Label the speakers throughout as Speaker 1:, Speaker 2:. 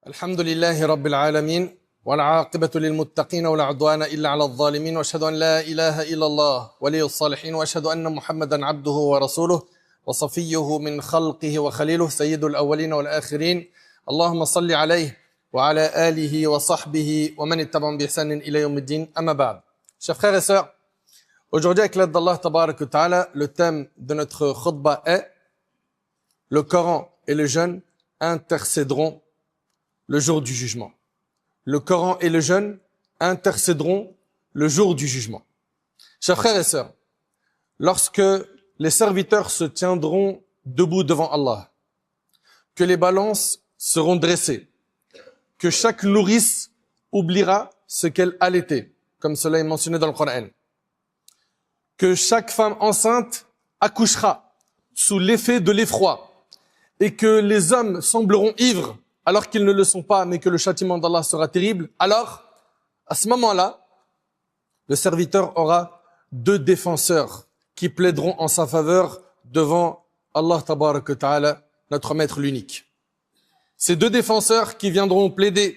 Speaker 1: الحمد لله رب العالمين والعاقبة للمتقين ولا عدوان إلا على الظالمين وأشهد أن لا إله إلا الله ولي الصالحين وأشهد أن محمدا عبده ورسوله وصفيه من خلقه وخليله سيد الأولين والآخرين اللهم صل عليه وعلى آله وصحبه ومن اتبعهم بإحسان إلى يوم الدين أما بعد. Chers frères et sœurs, aujourd'hui avec l'aide d'Allah Tabarak wa Ta'ala, le thème de notre khutbah est le Coran et le jeûne intercéderont le jour du jugement. Le Coran et le jeûne intercéderont le jour du jugement. Chers frères et sœurs, lorsque les serviteurs se tiendront debout devant Allah, que les balances seront dressées, que chaque nourrice oubliera ce qu'elle allaitait, comme cela est mentionné dans le Coran, que chaque femme enceinte accouchera sous l'effet de l'effroi et que les hommes sembleront ivres alors qu'ils ne le sont pas, mais que le châtiment d'Allah sera terrible, alors, à ce moment-là, le serviteur aura deux défenseurs qui plaideront en sa faveur devant Allah Tabarak wa Ta'ala, notre maître l'unique. Ces deux défenseurs qui viendront plaider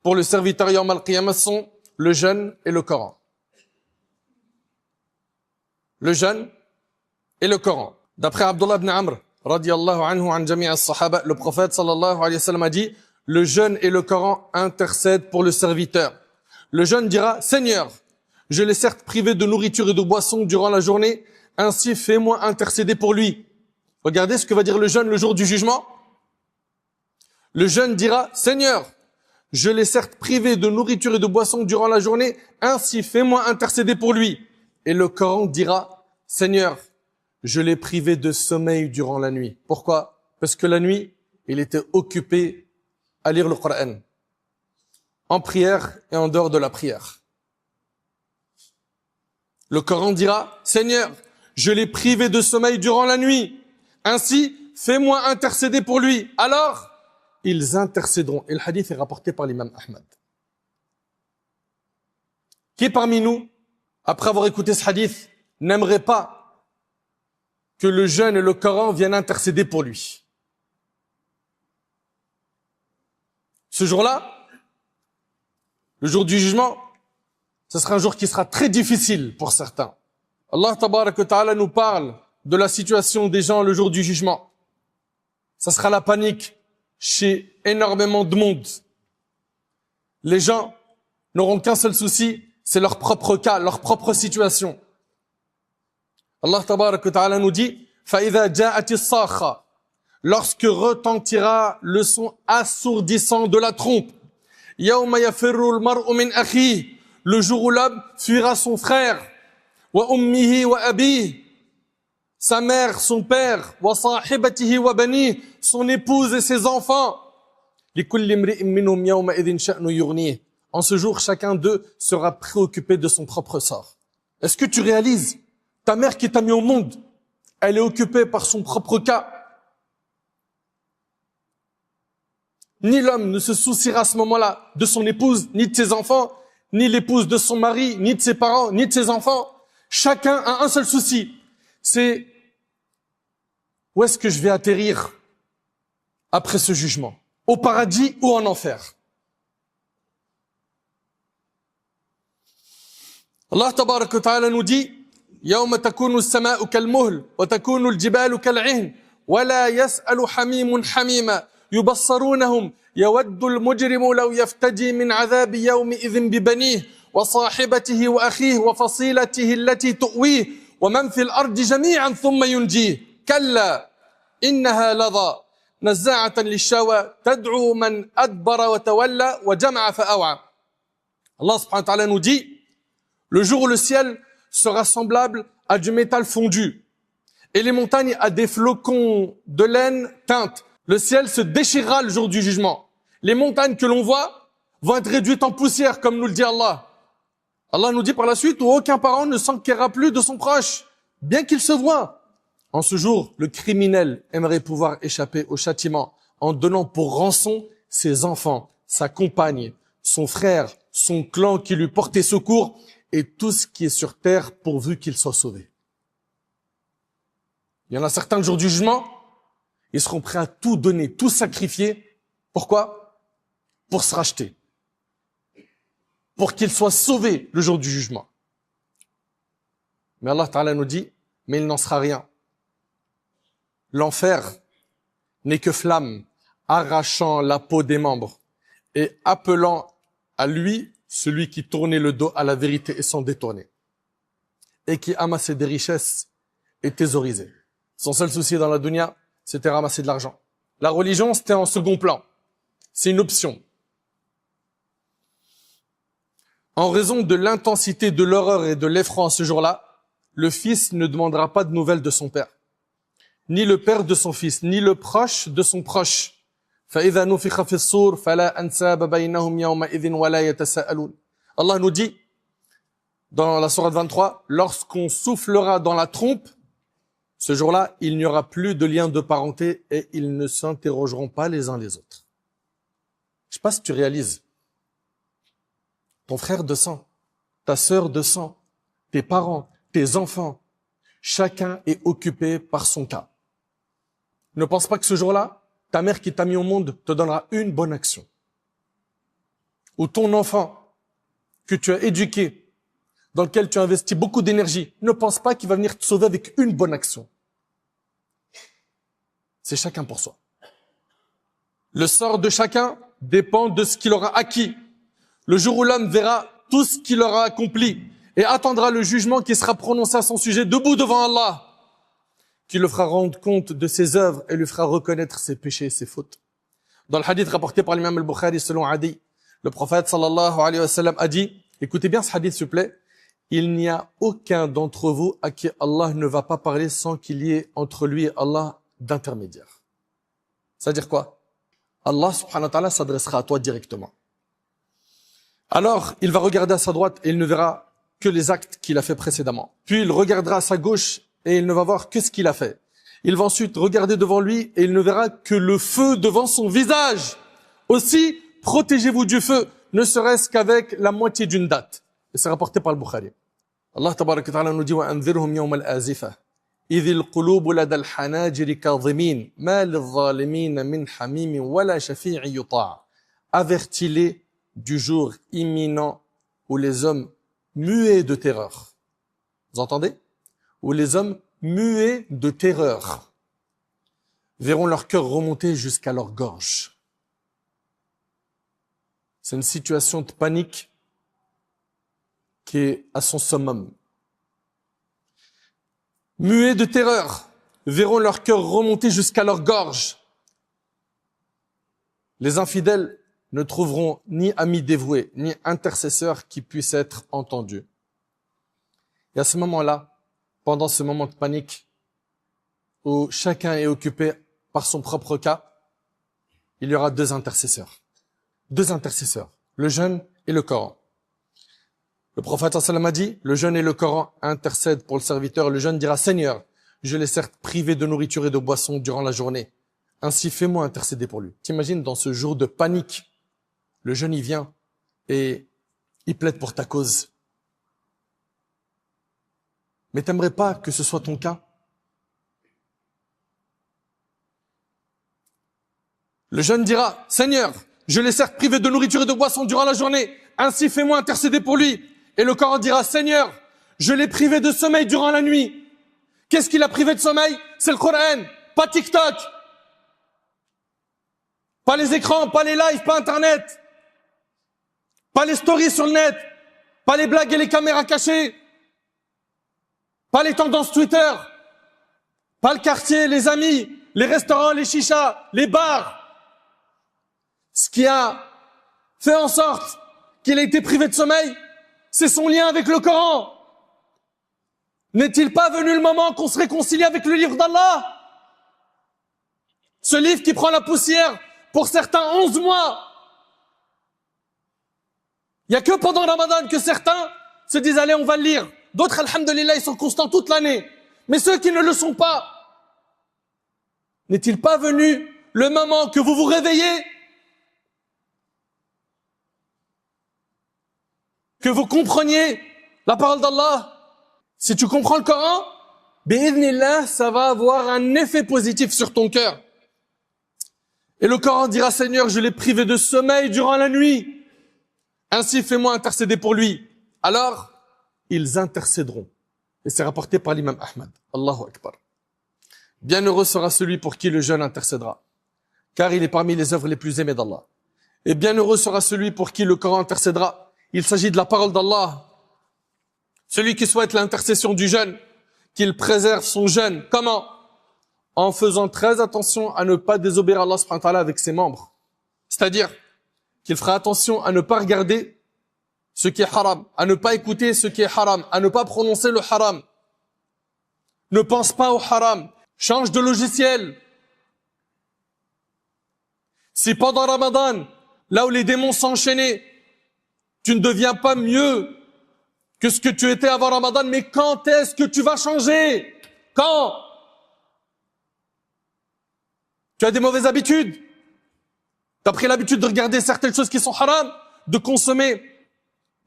Speaker 1: pour le serviteur Yawm al-Qiyamah sont le jeûne et le Coran. Le jeûne et le Coran. D'après Abdullah ibn Amr, radiyallahu anhu an jami' as-sahaba, le prophète sallallahu alayhi wa sallam a dit, le jeûne et le Coran intercèdent pour le serviteur. Le jeûne dira, Seigneur, je l'ai certes privé de nourriture et de boisson durant la journée, ainsi fais-moi intercéder pour lui. Regardez ce que va dire le jeûne le jour du jugement. Le jeûne dira, Seigneur, je l'ai certes privé de nourriture et de boisson durant la journée, ainsi fais-moi intercéder pour lui. Et le Coran dira, Seigneur, je l'ai privé de sommeil durant la nuit. Pourquoi? Parce que la nuit, il était occupé à lire le Coran, en prière et en dehors de la prière. Le Coran dira, Seigneur, je l'ai privé de sommeil durant la nuit. Ainsi, fais-moi intercéder pour lui. Alors, ils intercéderont. Et le hadith est rapporté par l'imam Ahmad. Qui parmi nous, après avoir écouté ce hadith, n'aimerait pas que le jeûne et le Coran viennent intercéder pour lui? Ce jour-là, le jour du jugement, ce sera un jour qui sera très difficile pour certains. Allah Tabarak wa Ta'ala nous parle de la situation des gens le jour du jugement. Ça sera la panique chez énormément de monde. Les gens n'auront qu'un seul souci, c'est leur propre cas, leur propre situation. Allah Tabarak wa Ta'ala nous dit, فَإِذَا جَاءَتِ الصَّاخَّةُ, lorsque retentira le son assourdissant de la trompe, يَوْمَ يَفِرُّ الْمَرْءُ مِنْ أَخِيهِ, le jour où l'homme fuira son frère, وَأُمِّهِ وَأَبِيهِ, sa mère, son père, وَصَاحِبَتِهِ وَبَنِيهِ, son épouse et ses enfants. لِكُلِّ امْرِئٍ مِّنْهُمْ يَوْمَئِذٍ شَأْنٌ يُغْنِيهِ. En ce jour, chacun d'eux sera préoccupé de son propre sort. Est-ce que tu réalises? Ta mère qui t'a mis au monde, elle est occupée par son propre cas. Ni l'homme ne se souciera à ce moment-là de son épouse, ni de ses enfants, ni l'épouse de son mari, ni de ses parents, ni de ses enfants. Chacun a un seul souci. C'est où est-ce que je vais atterrir après ce jugement? Au paradis ou en enfer? Allah Tabarak wa Ta'ala nous dit, يوم تكون السماء كالمهل وتكون الجبال كالعهن ولا يسأل حميم حميما يبصرونهم يود المجرم لو يفتدي من عذاب يومئذ ببنيه وصاحبته وأخيه وفصيلته التي تؤويه ومن في الأرض جميعا ثم ينجيه كلا إنها لظى نزاعة للشوى تدعو من أدبر وتولى وجمع فأوعى. Allah subhanahu wa ta'ala nous dit, le jour où le ciel sera semblable à du métal fondu et les montagnes à des flocons de laine teintes. Le ciel se déchirera le jour du jugement. Les montagnes que l'on voit vont être réduites en poussière, comme nous le dit Allah. Allah nous dit par la suite, où aucun parent ne s'enquérera plus de son proche, bien qu'il se voie. En ce jour, le criminel aimerait pouvoir échapper au châtiment en donnant pour rançon ses enfants, sa compagne, son frère, son clan qui lui portait secours, et tout ce qui est sur terre pourvu qu'il soit sauvé. Il y en a certains le jour du jugement, ils seront prêts à tout donner, tout sacrifier. Pourquoi? pour se racheter, pour qu'il soit sauvé le jour du jugement. Mais Allah Ta'ala nous dit, mais il n'en sera rien. L'enfer n'est que flamme, arrachant la peau des membres et appelant à lui celui qui tournait le dos à la vérité et s'en détournait, et qui amassait des richesses et thésaurisait. Son seul souci dans la dunya, c'était ramasser de l'argent. La religion, c'était en second plan. C'est une option. En raison de l'intensité de l'horreur et de l'effroi ce jour-là, le fils ne demandera pas de nouvelles de son père, ni le père de son fils, ni le proche de son proche. فَإِذَا نُفِخَ فِي الصُّورِ فَلَا أَنْسَابَ بَيْنَهُمْ يَوْمَئِذٍ وَلَا يَتَسَاءَلُونَ. Allah nous dit, dans la sourate 23, lorsqu'on soufflera dans la trompe, ce jour-là, il n'y aura plus de lien de parenté et ils ne s'interrogeront pas les uns les autres. Je sais pas si tu réalises. Ton frère de sang, ta sœur de sang, tes parents, tes enfants, chacun est occupé par son cas. Ne pense pas que ce jour-là, ta mère qui t'a mis au monde te donnera une bonne action. Ou ton enfant que tu as éduqué, dans lequel tu as investi beaucoup d'énergie, ne pense pas qu'il va venir te sauver avec une bonne action. C'est chacun pour soi. Le sort de chacun dépend de ce qu'il aura acquis. Le jour où l'homme verra tout ce qu'il aura accompli et attendra le jugement qui sera prononcé à son sujet debout devant Allah, qui le fera rendre compte de ses œuvres et lui fera reconnaître ses péchés et ses fautes. Dans le hadith rapporté par l'imam al-Bukhari selon Adi, le prophète sallallahu alayhi wa sallam a dit, écoutez bien ce hadith s'il vous plaît, il n'y a aucun d'entre vous à qui Allah ne va pas parler sans qu'il y ait entre lui et Allah d'intermédiaire. C'est-à-dire quoi? Allah subhanahu wa ta'ala s'adressera à toi directement. Alors, il va regarder à sa droite et il ne verra que les actes qu'il a fait précédemment. Puis il regardera à sa gauche et il ne va voir que ce qu'il a fait. Il va ensuite regarder devant lui et il ne verra que le feu devant son visage. Aussi, protégez-vous du feu, ne serait-ce qu'avec la moitié d'une date. Et c'est rapporté par le Bukhari. Allah tabaraka wa ta'ala nous dit وَأَنذِرْهُمْ يَوْمَ الْآزِفَةِ إِذِ الْقُلُوبُ لَدَى الْحَنَاجِرِ كَاظِمِينَ مَا لِلظَّالِمِينَ مِنْ حَمِيمٍ وَلَا شَفِيعٍ يُطَاعٍ. Avertis-les du jour imminent où les hommes muets de terreur. Vous entendez? Où les hommes muets de terreur verront leur cœur remonter jusqu'à leur gorge. C'est une situation de panique qui est à son summum. Muets de terreur verront leur cœur remonter jusqu'à leur gorge. Les infidèles ne trouveront ni amis dévoués, ni intercesseurs qui puissent être entendus. Et à ce moment-là, pendant ce moment de panique, où chacun est occupé par son propre cas, il y aura deux intercesseurs. Deux intercesseurs, le jeûne et le Coran. Le prophète sallam a dit, le jeûne et le Coran intercèdent pour le serviteur. Le jeûne dira, Seigneur, je l'ai certes privé de nourriture et de boisson durant la journée. Ainsi, fais-moi intercéder pour lui. T'imagines, dans ce jour de panique, le jeûne y vient et il plaide pour ta cause. Mais t'aimerais pas que ce soit ton cas? Le jeune dira, Seigneur, je l'ai certes privé de nourriture et de boisson durant la journée, ainsi fais-moi intercéder pour lui. Et le Coran dira, Seigneur, je l'ai privé de sommeil durant la nuit. Qu'est-ce qu'il a privé de sommeil? C'est le Coran, pas TikTok, pas les écrans, pas les lives, pas Internet, pas les stories sur le net, pas les blagues et les caméras cachées, pas les tendances Twitter, pas le quartier, les amis, les restaurants, les chichas, les bars. Ce qui a fait en sorte qu'il ait été privé de sommeil, c'est son lien avec le Coran. N'est-il pas venu le moment qu'on se réconcilie avec le livre d'Allah? Ce livre qui prend la poussière pour certains 11 mois. Il n'y a que pendant Ramadan que certains se disent allez on va le lire. D'autres, alhamdulillah, ils sont constants toute l'année. Mais ceux qui ne le sont pas, n'est-il pas venu le moment que vous vous réveillez, que vous compreniez la parole d'Allah? Si tu comprends le Coran, bi'idhnillah, ça va avoir un effet positif sur ton cœur. Et le Coran dira, Seigneur, je l'ai privé de sommeil durant la nuit. Ainsi, fais-moi intercéder pour lui. Alors, ils intercéderont. Et c'est rapporté par l'imam Ahmad. Allahu Akbar. Bienheureux sera celui pour qui le jeûne intercédera, car il est parmi les œuvres les plus aimées d'Allah. Et bienheureux sera celui pour qui le Coran intercédera. Il s'agit de la parole d'Allah. Celui qui souhaite l'intercession du jeûne, qu'il préserve son jeûne. Comment? En faisant très attention à ne pas désobéir à Allah subhanahu wa ta'ala avec ses membres. C'est-à-dire qu'il fera attention à ne pas regarder ce qui est haram, à ne pas écouter ce qui est haram, à ne pas prononcer le haram. Ne pense pas au haram. Change de logiciel. Si pendant Ramadan, là où les démons s'enchaînaient, tu ne deviens pas mieux que ce que tu étais avant Ramadan, mais quand est-ce que tu vas changer? Quand? Tu as des mauvaises habitudes. Tu as pris l'habitude de regarder certaines choses qui sont haram, de consommer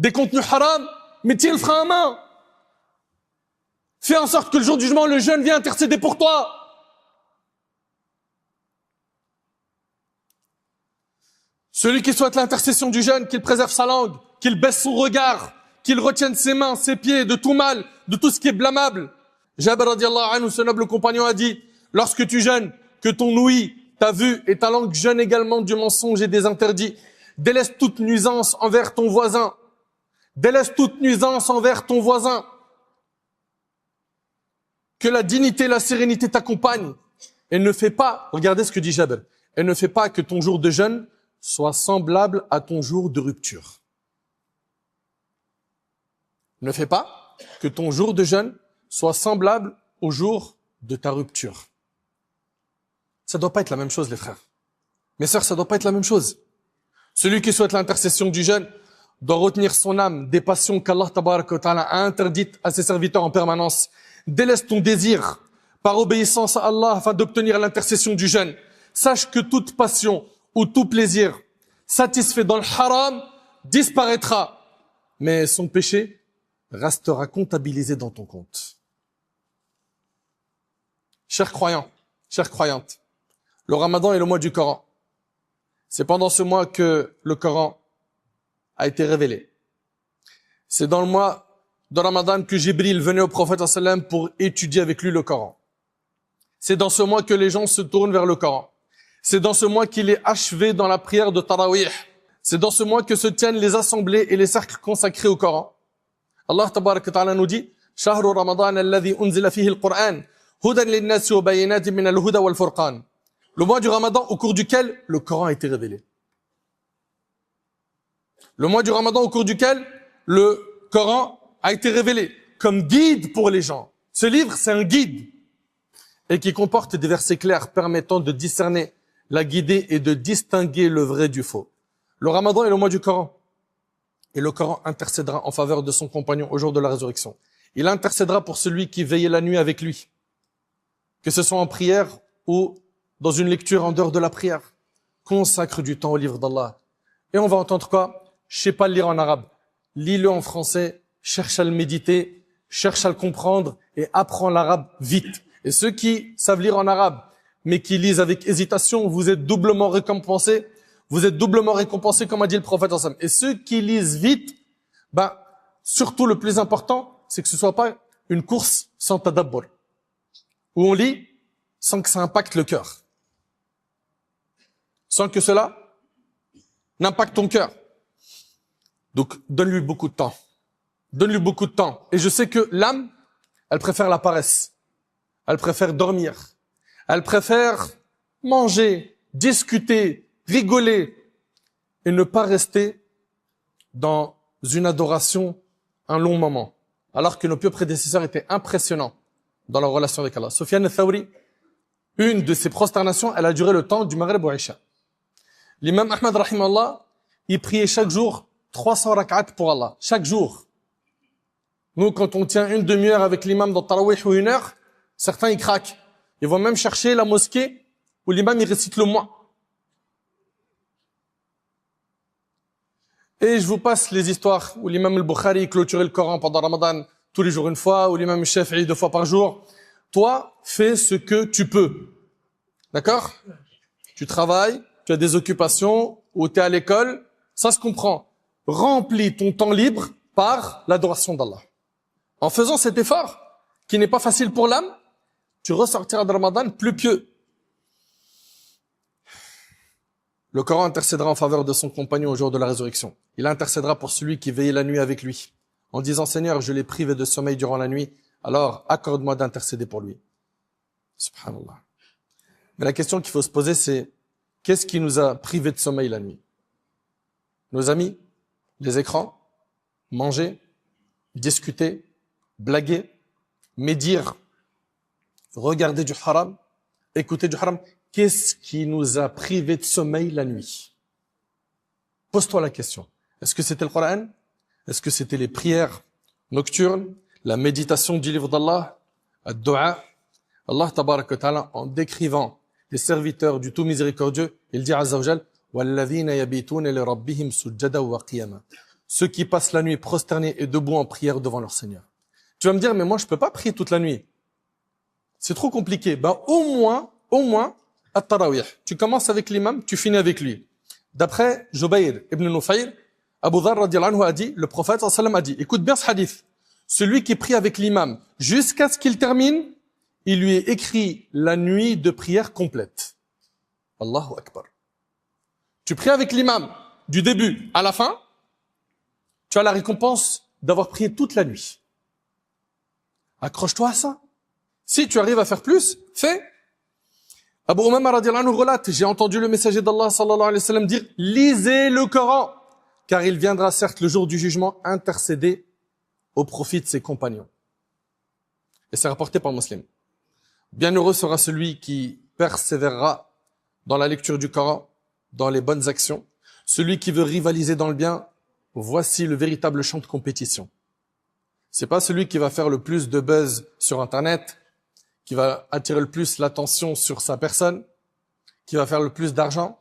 Speaker 1: des contenus haram, mais tiens le frein à main. Fais en sorte que le jour du jugement, le jeûne vienne intercéder pour toi. Celui qui souhaite l'intercession du jeûne, qu'il préserve sa langue, qu'il baisse son regard, qu'il retienne ses mains, ses pieds de tout mal, de tout ce qui est blâmable. Jabir radiallahu anhu, ce noble compagnon, a dit, lorsque tu jeûnes, que ton ouïe, ta vue et ta langue jeûnent également du mensonge et des interdits. Délaisse toute nuisance envers ton voisin. Délaisse toute nuisance envers ton voisin. Que la dignité et la sérénité t'accompagnent. Et ne fais pas, regardez ce que dit Jabir, et ne fais pas que ton jour de jeûne soit semblable à ton jour de rupture. Ne fais pas que ton jour de jeûne soit semblable au jour de ta rupture. Ça doit pas être la même chose, les frères. Mes sœurs, ça doit pas être la même chose. Celui qui souhaite l'intercession du jeûne doit retenir son âme des passions qu'Allah tabaraka wa ta'ala a interdites à ses serviteurs en permanence. Délaisse ton désir par obéissance à Allah afin d'obtenir l'intercession du jeûne. Sache que toute passion ou tout plaisir satisfait dans le haram disparaîtra, mais son péché restera comptabilisé dans ton compte. Chers croyants, chères croyantes, le Ramadan est le mois du Coran. C'est pendant ce mois que le Coran a été révélé. C'est dans le mois de Ramadan que Jibril venait au prophète sallam pour étudier avec lui le Coran. C'est dans ce mois que les gens se tournent vers le Coran. C'est dans ce mois qu'il est achevé dans la prière de Tarawih. C'est dans ce mois que se tiennent les assemblées et les cercles consacrés au Coran. Allah tabarak wa ta'ala nous dit « Shahru Ramadan alladhi unzila fihi al-Qur'an, hudan lin-nasi wa bayinatin min al-huda wal-furqan » Le mois du Ramadan au cours duquel le Coran a été révélé. Le mois du Ramadan au cours duquel le Coran a été révélé comme guide pour les gens. Ce livre, c'est un guide et qui comporte des versets clairs permettant de discerner la guidée et de distinguer le vrai du faux. Le Ramadan est le mois du Coran et le Coran intercédera en faveur de son compagnon au jour de la résurrection. Il intercédera pour celui qui veillait la nuit avec lui, que ce soit en prière ou dans une lecture en dehors de la prière. Consacre du temps au livre d'Allah. Et on va entendre quoi? Je sais pas le lire en arabe. Lis-le en français, cherche à le méditer, cherche à le comprendre et apprends l'arabe vite. Et ceux qui savent lire en arabe, mais qui lisent avec hésitation, vous êtes doublement récompensés. Vous êtes doublement récompensés, comme a dit le prophète. Et ceux qui lisent vite, surtout le plus important, c'est que ce soit pas une course sans tadabbur, où on lit sans que ça impacte le cœur. Sans que cela n'impacte ton cœur. Donc, donne-lui beaucoup de temps. Donne-lui beaucoup de temps. Et je sais que l'âme, elle préfère la paresse. Elle préfère dormir. Elle préfère manger, discuter, rigoler et ne pas rester dans une adoration un long moment. Alors que nos pieux prédécesseurs étaient impressionnants dans leur relation avec Allah. Sufyan al-Thawri, une de ses prosternations, elle a duré le temps du Maghrib au Isha. L'imam Ahmad, rahimahullah, il priait chaque jour 300 rak'at pour Allah. Chaque jour. Nous, quand on tient une demi-heure avec l'imam dans Tarawih ou une heure, certains, ils craquent. Ils vont même chercher la mosquée où l'imam, il récite le mois. Et je vous passe les histoires où l'imam al-Bukhari clôturait le Coran pendant Ramadan tous les jours une fois, ou l'imam al-Shafi'i 2 fois par jour. Toi, fais ce que tu peux. D'accord? tu travailles, tu as des occupations, ou tu es à l'école, ça se comprend. Remplis ton temps libre par l'adoration d'Allah. En faisant cet effort, qui n'est pas facile pour l'âme, tu ressortiras de Ramadan plus pieux. Le Coran intercédera en faveur de son compagnon au jour de la résurrection. Il intercédera pour celui qui veillait la nuit avec lui, en disant « Seigneur, je l'ai privé de sommeil durant la nuit, alors accorde-moi d'intercéder pour lui. » Subhanallah. Mais la question qu'il faut se poser, c'est qu'est-ce qui nous a privés de sommeil la nuit? Nos amis? Les écrans? Manger? Discuter? Blaguer? Médire? Regarder du haram? Écouter du haram? Qu'est-ce qui nous a privés de sommeil la nuit? Pose-toi la question. Est-ce que c'était le Coran? Est-ce que c'était les prières nocturnes? La méditation du livre d'Allah? Ad-du'a? Allah tabaraka wa ta'ala, en décrivant les serviteurs du tout miséricordieux, il dit Azza wa Jal, وَالَّذِينَ يَبِيتُونَ لِرَبِّهِمْ سُجَّدًا وَقِيَامًا. Ceux qui passent la nuit prosternés et debout en prière devant leur Seigneur. Tu vas me dire, mais moi je peux pas prier toute la nuit. C'est trop compliqué. Ben au moins, at-tarawih. Tu commences avec l'imam, tu finis avec lui. D'après Jubayr ibn Nufayr, Abu Dharr radiyallahu anhu a dit, le prophète sallallahu alayhi wa sallam a dit, écoute bien ce hadith, celui qui prie avec l'imam jusqu'à ce qu'il termine, il lui est écrit la nuit de prière complète. Allahu Akbar. Tu pries avec l'imam du début à la fin, tu as la récompense d'avoir prié toute la nuit. Accroche-toi à ça. Si tu arrives à faire plus, fais. Abu Umama radiyallahu anhu relate, j'ai entendu le messager d'Allah sallallahu alayhi wa sallam dire, lisez le Coran, car il viendra certes le jour du jugement intercéder au profit de ses compagnons. Et c'est rapporté par Muslim. Bienheureux sera celui qui persévérera dans la lecture du Coran, dans les bonnes actions. Celui qui veut rivaliser dans le bien, voici le véritable champ de compétition. C'est pas celui qui va faire le plus de buzz sur Internet, qui va attirer le plus l'attention sur sa personne, qui va faire le plus d'argent.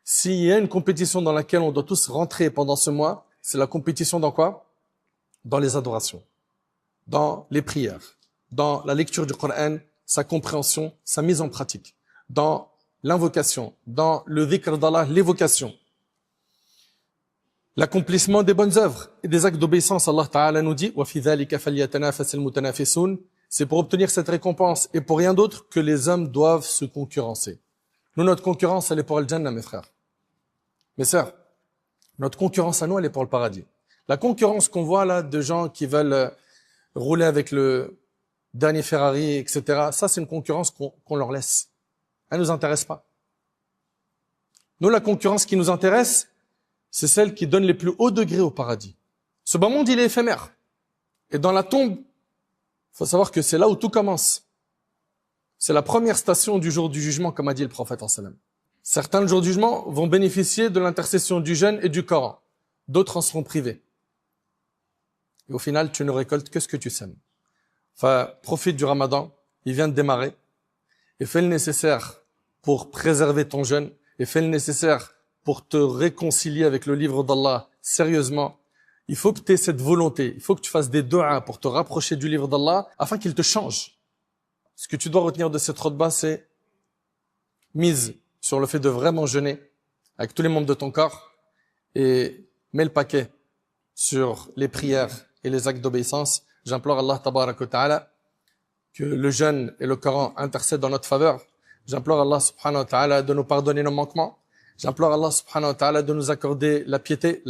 Speaker 1: S'il y a une compétition dans laquelle on doit tous rentrer pendant ce mois, c'est la compétition dans quoi? Dans les adorations, dans les prières, dans la lecture du Coran, sa compréhension, sa mise en pratique, dans l'invocation, dans le dhikr d'Allah, l'évocation, l'accomplissement des bonnes œuvres et des actes d'obéissance. Allah Ta'ala nous dit وَفِي ذَلِكَ فَلْيَتَنَافَسِ الْمُتَنَافِسُونَ. C'est pour obtenir cette récompense et pour rien d'autre que les hommes doivent se concurrencer. Nous, notre concurrence, elle est pour le Jannah, mes frères. Mes sœurs, notre concurrence à nous, elle est pour le paradis. La concurrence qu'on voit là de gens qui veulent rouler avec le dernier Ferrari, etc., ça c'est une concurrence qu'on leur laisse. Elle ne nous intéresse pas. Nous, la concurrence qui nous intéresse, c'est celle qui donne les plus hauts degrés au paradis. Ce bas monde, il est éphémère. Et dans la tombe, il faut savoir que c'est là où tout commence. C'est la première station du jour du jugement, comme a dit le prophète sallallahu alayhi wa sallam. Certains, le jour du jugement, vont bénéficier de l'intercession du jeûne et du Coran. D'autres en seront privés. Et au final, tu ne récoltes que ce que tu sèmes. Enfin, profite du Ramadan, il vient de démarrer, et fais le nécessaire pour préserver ton jeûne, et fais le nécessaire pour te réconcilier avec le livre d'Allah sérieusement. Il faut que tu aies cette volonté, il faut que tu fasses des du'a pour te rapprocher du livre d'Allah, afin qu'il te change. Ce que tu dois retenir de cette khutbah, c'est mise sur le fait de vraiment jeûner avec tous les membres de ton corps, et mets le paquet sur les prières et les actes d'obéissance. J'implore Allah tabaraka wa ta'ala que le jeûne et le Coran intercèdent dans notre faveur. J'implore Allah subhanahu wa ta'ala de nous pardonner nos manquements. J'implore Allah subhanahu wa ta'ala de nous accorder la piété,